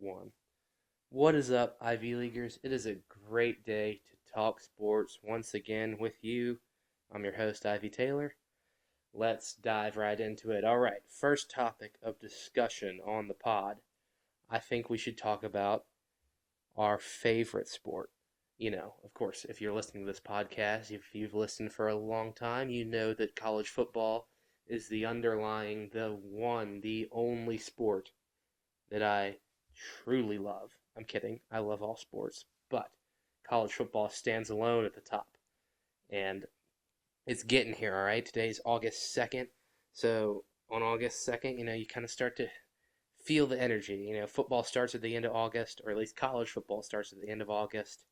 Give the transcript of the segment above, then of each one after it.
1. What is up, Ivy Leaguers? It is a great day to talk sports once again with you. I'm your host, Ivy Taylor. Let's dive right into it. All right, first topic of discussion on the pod. I think we should talk about our favorite sport. Of course, if you're listening to this podcast, if you've listened for a long time, you know that college football is the only sport that I truly love. I'm kidding. I love all sports, but college football stands alone at the top. And it's getting here, all right? Today's August 2nd. So on August 2nd, you kind of start to feel the energy. Football starts at the end of August, or at least college football starts at the end of August.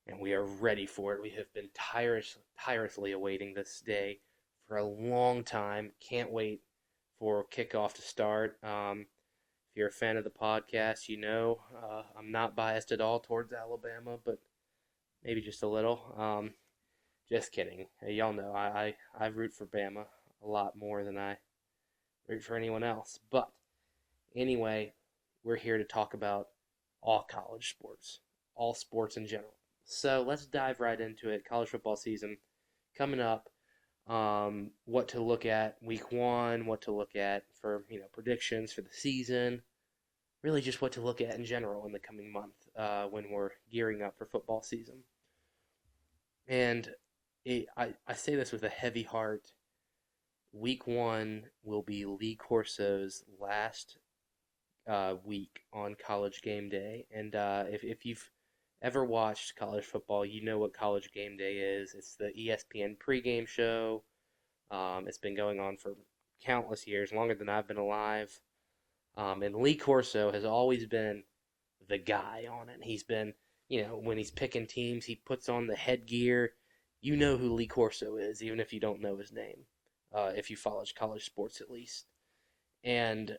And we are ready for it. We have been tirelessly awaiting this day for a long time. Can't wait for kickoff to start. If you're a fan of the podcast, I'm not biased at all towards Alabama, but maybe just a little. Just kidding. Y'all know I root for Bama a lot more than I root for anyone else. But anyway, we're here to talk about all college sports, all sports in general. So let's dive right into it. College football season coming up. What to look at week 1, what to look at for predictions for the season, really just what to look at in general in the coming month when we're gearing up for football season. And I say this with a heavy heart. Week 1 will be Lee Corso's last week on College Game Day, and if you've ever watched college football, you know what College Game Day is. It's the ESPN pregame show. It's been going on for countless years, longer than I've been alive. And Lee Corso has always been the guy on it. He's been, when he's picking teams, he puts on the headgear. You know who Lee Corso is, even if you don't know his name, if you follow college sports at least. And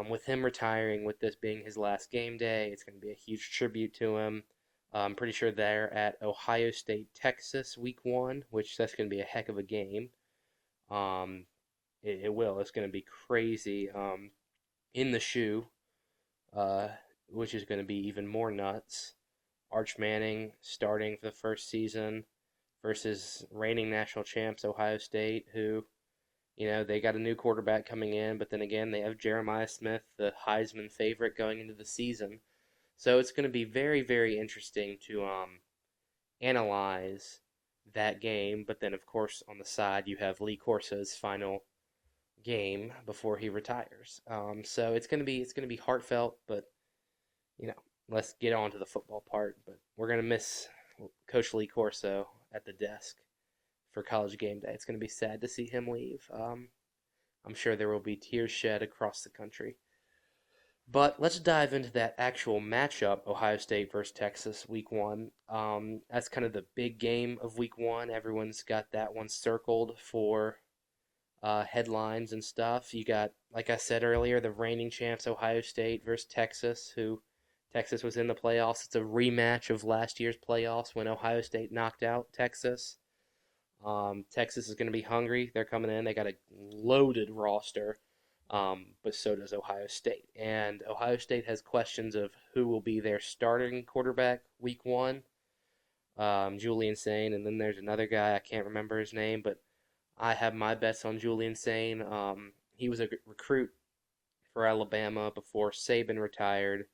with him retiring, with this being his last game day, it's going to be a huge tribute to him. I'm pretty sure they're at Ohio State, Texas, week 1, which that's going to be a heck of a game. It will. It's going to be crazy. In the shoe, which is going to be even more nuts. Arch Manning starting for the first season versus reigning national champs Ohio State, who, they got a new quarterback coming in, but then again, they have Jeremiah Smith, the Heisman favorite, going into the season. So it's going to be very, very interesting to analyze that game. But then, of course, on the side, you have Lee Corso's final game before he retires. So it's gonna be heartfelt, but let's get on to the football part. But we're gonna miss Coach Lee Corso at the desk for College Game Day. It's gonna be sad to see him leave. I'm sure there will be tears shed across the country. But let's dive into that actual matchup, Ohio State versus Texas, week 1. That's kind of the big game of week 1. Everyone's got that one circled for headlines and stuff. You got, like I said earlier, the reigning champs Ohio State versus Texas, who Texas was in the playoffs. It's a rematch of last year's playoffs when Ohio State knocked out Texas. Texas is going to be hungry. They're coming in. They got a loaded roster, but so does Ohio State. And Ohio State has questions of who will be their starting quarterback week 1. Julian Sain, and then there's another guy, I can't remember his name, but I have my bets on Julian Sain. He was a recruit for Alabama before Saban retired.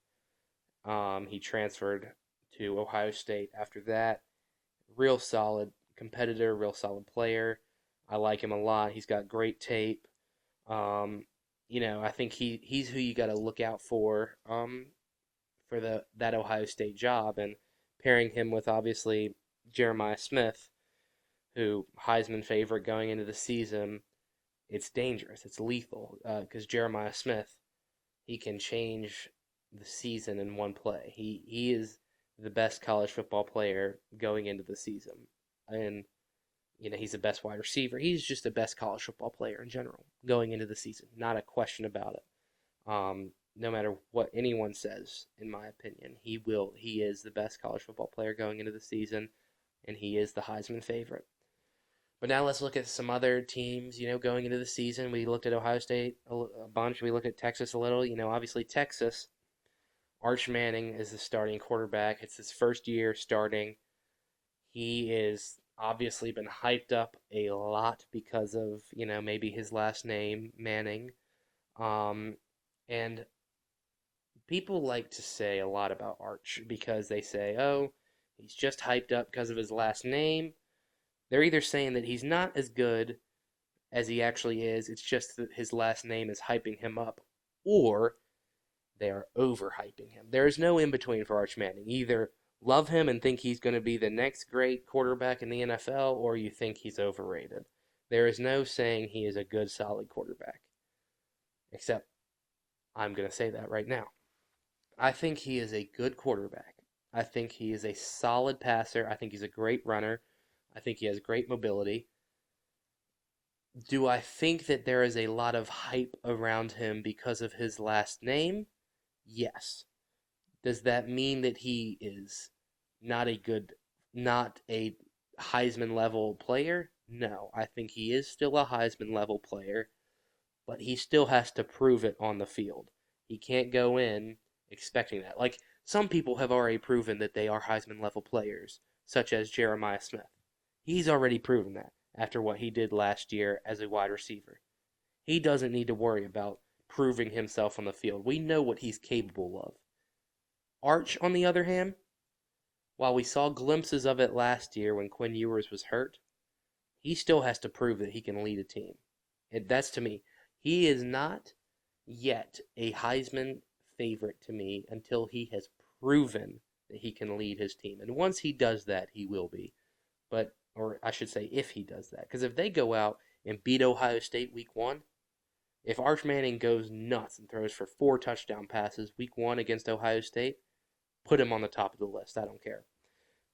He transferred to Ohio State after that. Real solid competitor, real solid player. I like him a lot. He's got great tape. I think he's who you got to look out for that Ohio State job, and pairing him with obviously Jeremiah Smith, who Heisman favorite going into the season. It's dangerous. It's lethal because Jeremiah Smith, he can change the season in one play. He is the best college football player going into the season, and he's the best wide receiver. He's just the best college football player in general going into the season. Not a question about it. No matter what anyone says, in my opinion, he is the best college football player going into the season, and he is the Heisman favorite. But now let's look at some other teams, going into the season. We looked at Ohio State a bunch. We looked at Texas a little. Obviously Texas, Arch Manning is the starting quarterback. It's his first year starting. He is obviously been hyped up a lot because of, maybe his last name, Manning. Um, and people like to say a lot about Arch because they say, oh, he's just hyped up because of his last name. They're either saying that he's not as good as he actually is, it's just that his last name is hyping him up, or they are overhyping him. There is no in between for Arch Manning. Either love him and think he's going to be the next great quarterback in the NFL, or you think he's overrated. There is no saying he is a good, solid quarterback. Except, I'm going to say that right now. I think he is a good quarterback. I think he is a solid passer. I think he's a great runner. I think he has great mobility. Do I think that there is a lot of hype around him because of his last name? Yes. Does that mean that he is not a good, not a Heisman level player? No. I think he is still a Heisman level player, but he still has to prove it on the field. He can't go in expecting that. Like, some people have already proven that they are Heisman level players, such as Jeremiah Smith. He's already proven that after what he did last year as a wide receiver. He doesn't need to worry about proving himself on the field. We know what he's capable of. Arch, on the other hand, while we saw glimpses of it last year when Quinn Ewers was hurt, he still has to prove that he can lead a team. And that's, to me, he is not yet a Heisman favorite to me until he has proven that he can lead his team. And once he does that, he will be. But, or I should say, if he does that. Because if they go out and beat Ohio State week one, if Arch Manning goes nuts and throws for 4 touchdown passes week one against Ohio State, put him on the top of the list. I don't care.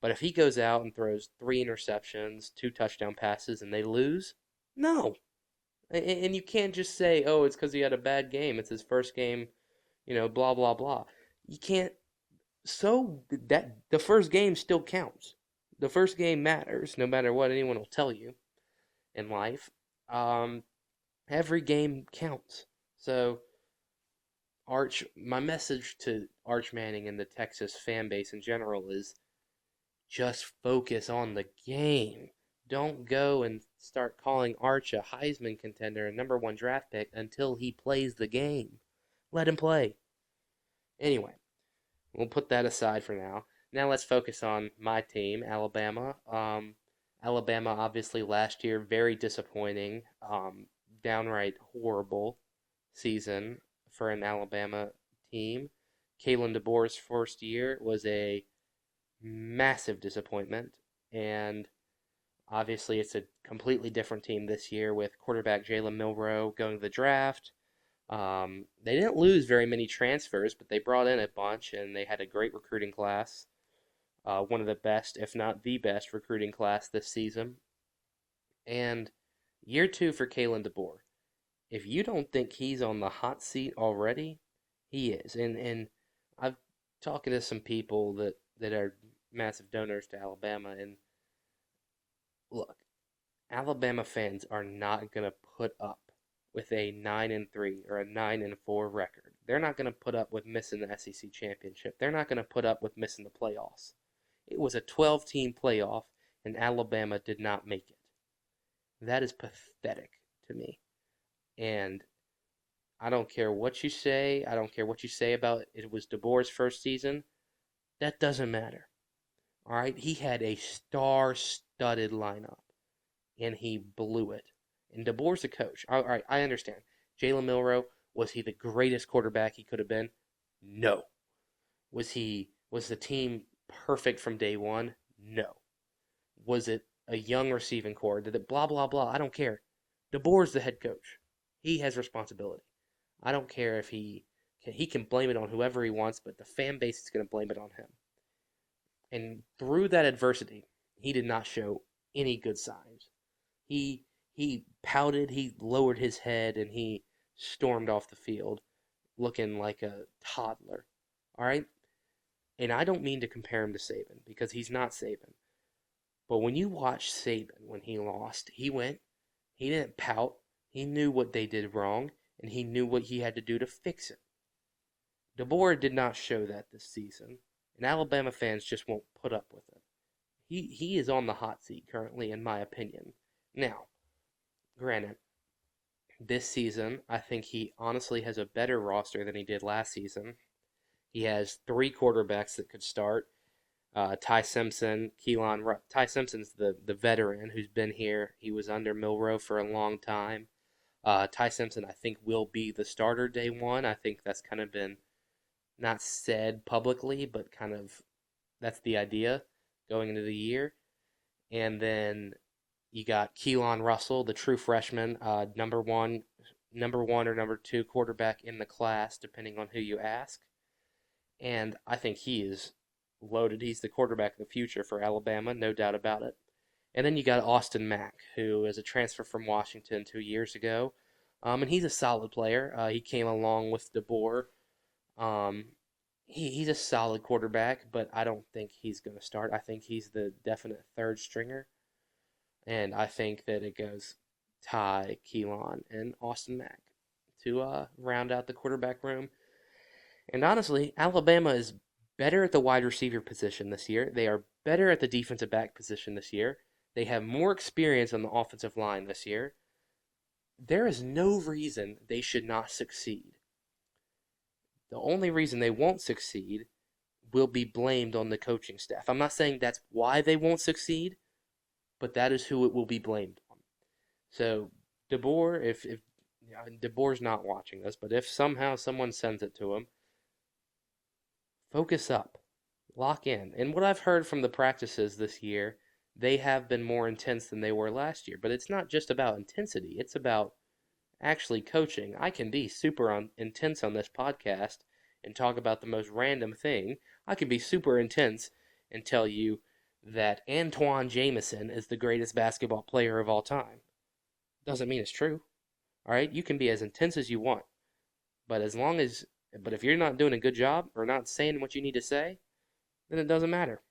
But if he goes out and throws 3 interceptions, 2 touchdown passes, and they lose, no. And you can't just say, oh, it's because he had a bad game. It's his first game, blah, blah, blah. You can't. So that the first game still counts. The first game matters, no matter what anyone will tell you in life. Every game counts. So, my message to Arch Manning and the Texas fan base in general is just focus on the game. Don't go and start calling Arch a Heisman contender, a number 1 draft pick, until he plays the game. Let him play. Anyway, we'll put that aside for now. Now let's focus on my team, Alabama. Alabama, obviously, last year, very disappointing. Downright horrible season for an Alabama team. Kalen DeBoer's first year was a massive disappointment, and obviously it's a completely different team this year with quarterback Jalen Milroe going to the draft. They didn't lose very many transfers, but they brought in a bunch, and they had a great recruiting class. One of the best, if not the best, recruiting class this season. And year 2 for Kalen DeBoer. If you don't think he's on the hot seat already, he is. And I've talking to some people that are massive donors to Alabama, and look, Alabama fans are not going to put up with a 9-3 or a 9-4 record. They're not going to put up with missing the SEC championship. They're not going to put up with missing the playoffs. It was a 12-team playoff, and Alabama did not make it. That is pathetic to me. And I don't care what you say. I don't care what you say about it was DeBoer's first season. That doesn't matter. All right? He had a star-studded lineup, and he blew it. And DeBoer's a coach. All right, I understand. Jalen Milroe, was he the greatest quarterback he could have been? No. Was the team perfect from day one? No. Was it a young receiving core? Did it blah, blah, blah? I don't care. DeBoer's the head coach. He has responsibility. I don't care if he can blame it on whoever he wants, but the fan base is going to blame it on him. And through that adversity, he did not show any good signs. He pouted, he lowered his head, and he stormed off the field looking like a toddler. All right? And I don't mean to compare him to Saban, because he's not Saban. But when you watch Saban when he lost, he didn't pout. He knew what they did wrong, and he knew what he had to do to fix it. DeBoer did not show that this season, and Alabama fans just won't put up with it. He is on the hot seat currently, in my opinion. Now, granted, this season, I think he honestly has a better roster than he did last season. He has three quarterbacks that could start. Ty Simpson, Ty Simpson's the veteran who's been here. He was under Milroe for a long time. Ty Simpson, I think, will be the starter day one. I think that's kind of been not said publicly, but kind of that's the idea going into the year. And then you got Keelan Russell, the true freshman, number one or number two quarterback in the class, depending on who you ask. And I think he is loaded. He's the quarterback of the future for Alabama, no doubt about it. And then you got Austin Mack, who is a transfer from Washington 2 years ago. And he's a solid player. He came along with DeBoer. Um, he's a solid quarterback, but I don't think he's going to start. I think he's the definite third stringer. And I think that it goes Ty, Keelan, and Austin Mack to round out the quarterback room. And honestly, Alabama is better at the wide receiver position this year. They are better at the defensive back position this year. They have more experience on the offensive line this year. There is no reason they should not succeed. The only reason they won't succeed will be blamed on the coaching staff. I'm not saying that's why they won't succeed, but that is who it will be blamed on. So DeBoer, if DeBoer's not watching this, but if somehow someone sends it to him, focus up, lock in. And what I've heard from the practices this year, they have been more intense than they were last year. But it's not just about intensity, it's about actually coaching. I can be super intense on this podcast and talk about the most random thing. I can be super intense and tell you that Antoine Jameson is the greatest basketball player of all time. Doesn't mean it's true. All right, you can be as intense as you want, but if you're not doing a good job or not saying what you need to say, then it doesn't matter.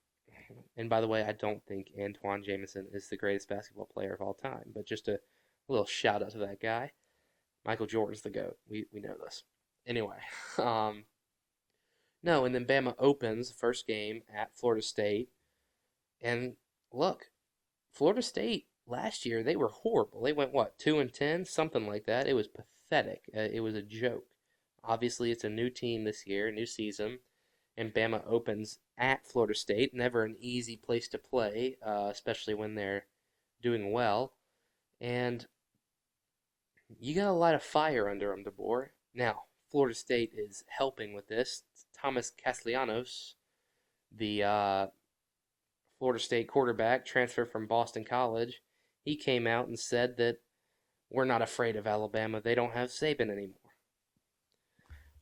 And by the way, I don't think Antoine Jameson is the greatest basketball player of all time, but just a little shout out to that guy. Michael Jordan's the GOAT. We know this. Anyway, no, and then Bama opens the first game at Florida State. And look, Florida State last year, they were horrible. They went, what, 2-10? Something like that. It was pathetic. It was a joke. Obviously, it's a new team this year, new season, and Bama opens at Florida State. Never an easy place to play, especially when they're doing well. And you got a lot of fire under them, DeBoer. Now, Florida State is helping with this. Thomas Castellanos, the Florida State quarterback, transfer from Boston College, he came out and said that we're not afraid of Alabama. They don't have Saban anymore.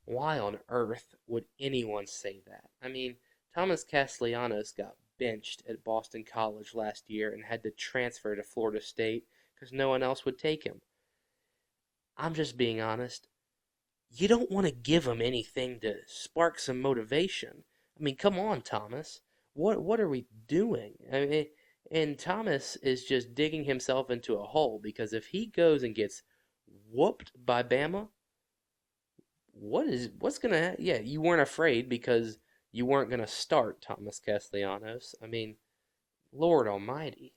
Why on earth would anyone say that? I mean, Thomas Castellanos got benched at Boston College last year and had to transfer to Florida State because no one else would take him. I'm just being honest. You don't want to give him anything to spark some motivation. I mean, come on, Thomas. What are we doing? I mean, and Thomas is just digging himself into a hole because if he goes and gets whooped by Bama, what's gonna yeah, you weren't afraid because you weren't gonna start Thomas Castellanos. I mean, Lord Almighty,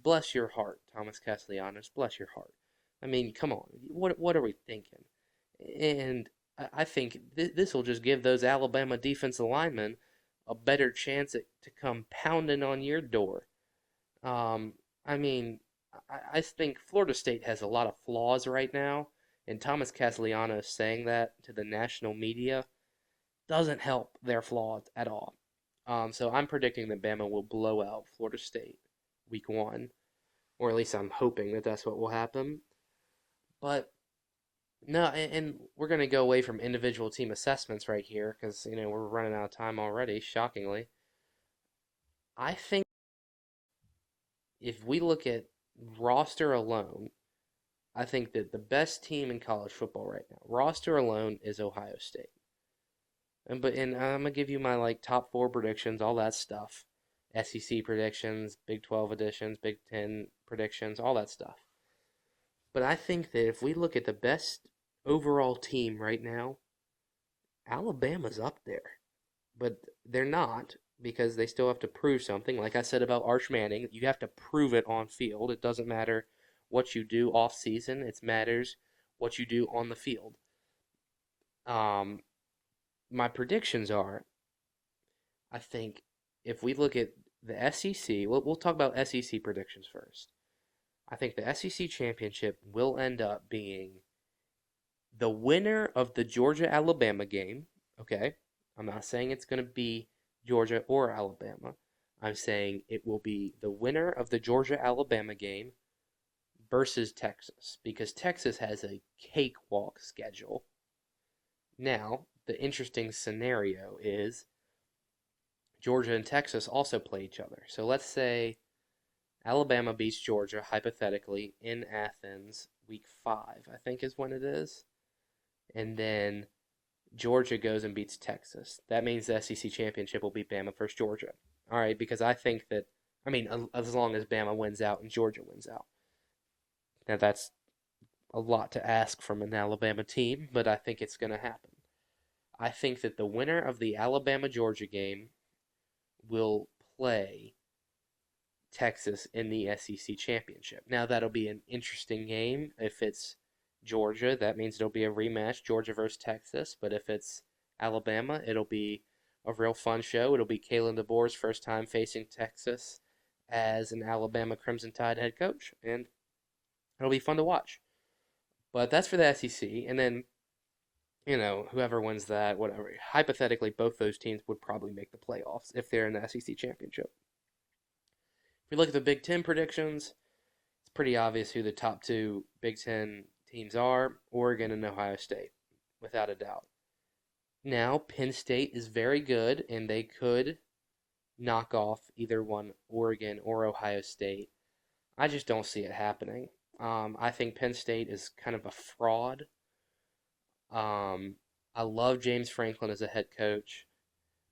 bless your heart, Thomas Castellanos, bless your heart. I mean, come on, what are we thinking? And I think this will just give those Alabama defensive linemen a better chance to come pounding on your door. I mean, I think Florida State has a lot of flaws right now, and Thomas Castellanos saying that to the national media doesn't help their flaws at all. So I'm predicting that Bama will blow out Florida State week one, or at least I'm hoping that that's what will happen. But no, and we're going to go away from individual team assessments right here because, we're running out of time already, shockingly. I think if we look at roster alone, I think that the best team in college football right now, roster alone, is Ohio State. And I'm gonna give you my top four predictions, all that stuff, SEC predictions, Big 12 editions, Big 10 predictions, all that stuff. But I think that if we look at the best overall team right now, Alabama's up there, but they're not because they still have to prove something. Like I said about Arch Manning, you have to prove it on field. It doesn't matter what you do off season, it matters what you do on the field. Um, my predictions are I think if we look at the SEC, we'll talk about SEC predictions first. I think the SEC championship will end up being the winner of the Georgia Alabama game. Okay, I'm not saying it's going to be Georgia or Alabama. I'm saying it will be the winner of the Georgia Alabama game versus Texas because Texas has a cakewalk schedule. Now, the interesting scenario is Georgia and Texas also play each other. So let's say Alabama beats Georgia, hypothetically, in Athens, week 5, I think is when it is. And then Georgia goes and beats Texas. That means the SEC championship will be Bama versus Georgia. All right, because I think that, I mean, as long as Bama wins out and Georgia wins out. Now, that's a lot to ask from an Alabama team, but I think it's going to happen. I think that the winner of the Alabama Georgia game will play Texas in the SEC championship. Now, that'll be an interesting game. If it's Georgia, that means it'll be a rematch, Georgia versus Texas. But if it's Alabama, it'll be a real fun show. It'll be Kalen DeBoer's first time facing Texas as an Alabama Crimson Tide head coach, and it'll be fun to watch. But that's for the SEC, and then whoever wins that, whatever. Hypothetically, both those teams would probably make the playoffs if they're in the SEC championship. If we look at the Big Ten predictions, it's pretty obvious who the top two Big Ten teams are: Oregon and Ohio State, without a doubt. Now, Penn State is very good, and they could knock off either one, Oregon or Ohio State. I just don't see it happening. I think Penn State is kind of a fraud. I love James Franklin as a head coach,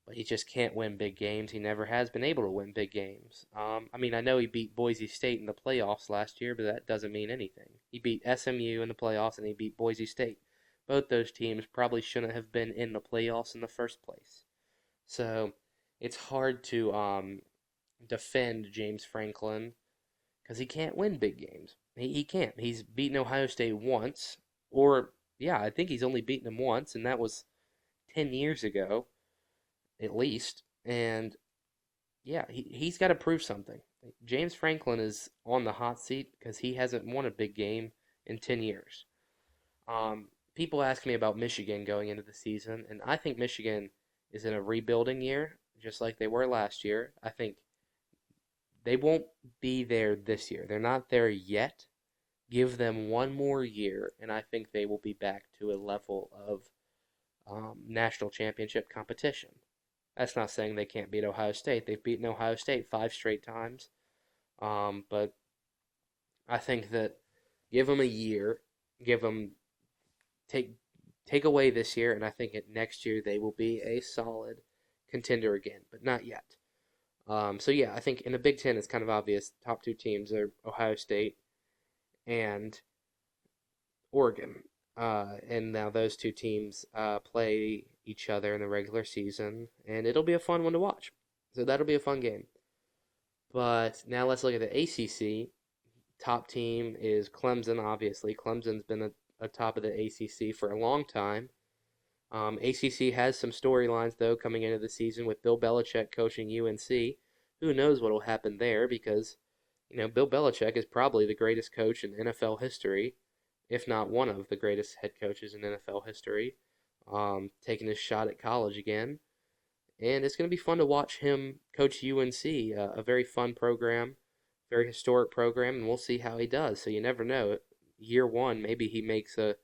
but he just can't win big games. He never has been able to win big games. I mean, I know he beat Boise State in the playoffs last year, but that doesn't mean anything. He beat SMU in the playoffs, and he beat Boise State. Both those teams probably shouldn't have been in the playoffs in the first place. So it's hard to defend James Franklin because he can't win big games. He can't. He's beaten Ohio State once, or yeah, I think he's only beaten them once, and that was 10 years ago, at least. And yeah, he's got to prove something. James Franklin is on the hot seat because he hasn't won a big game in 10 years. People ask me about Michigan going into the season, and I think Michigan is in a rebuilding year, just like they were last year. I think they won't be there this year. They're not there yet. Give them one more year, and I think they will be back to a level of national championship competition. That's not saying they can't beat Ohio State. They've beaten Ohio State 5 straight times. But I think that give them a year, give them take away this year, and I think next year they will be a solid contender again, but not yet. So yeah, I think in the Big Ten it's kind of obvious. Top two teams are Ohio State and Oregon. And now those two teams play each other in the regular season, and it'll be a fun one to watch. So that'll be a fun game. But now let's look at the ACC. Top team is Clemson, obviously. Clemson's been a top of the ACC for a long time. ACC has some storylines, though, coming into the season with Bill Belichick coaching UNC. Who knows what will happen there because, Bill Belichick is probably the greatest coach in NFL history, if not one of the greatest head coaches in NFL history, taking his shot at college again. And it's going to be fun to watch him coach UNC, a very fun program, very historic program, and we'll see how he does. So you never know. Year one, maybe he makes a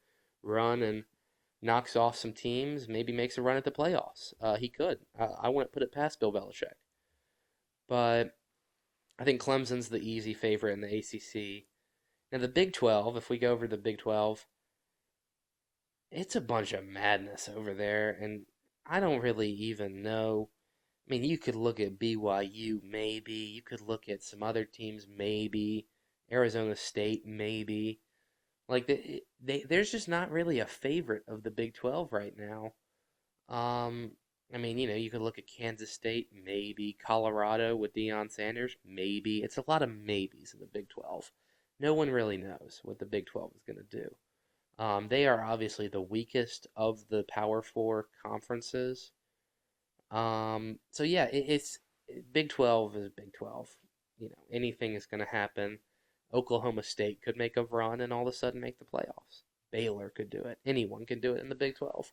run and knocks off some teams, maybe makes a run at the playoffs. He could. I wouldn't put it past Bill Belichick. But I think Clemson's the easy favorite in the ACC. Now, the Big 12, if we go over the Big 12, it's a bunch of madness over there, and I don't really even know. I mean, you could look at BYU, maybe. You could look at some other teams, maybe. Arizona State, maybe. Like, there's just not really a favorite of the Big 12 right now. Um, I mean, you could look at Kansas State, maybe Colorado with Deion Sanders, maybe. It's a lot of maybes in the Big 12. No one really knows what the Big 12 is going to do. They are obviously the weakest of the Power Four conferences. So yeah, it's Big 12 is Big 12. Anything is going to happen. Oklahoma State could make a run and all of a sudden make the playoffs. Baylor could do it. Anyone can do it in the Big 12.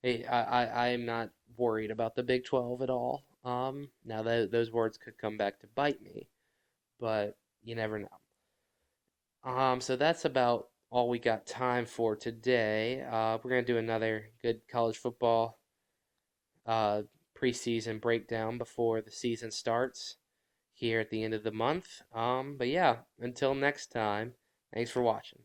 Hey, I'm not worried about the Big 12 at all. Now that those words could come back to bite me, but you never know. So that's about all we got time for today. We're gonna do another good college football uh, preseason breakdown before the season starts here at the end of the month. But yeah, until next time, thanks for watching.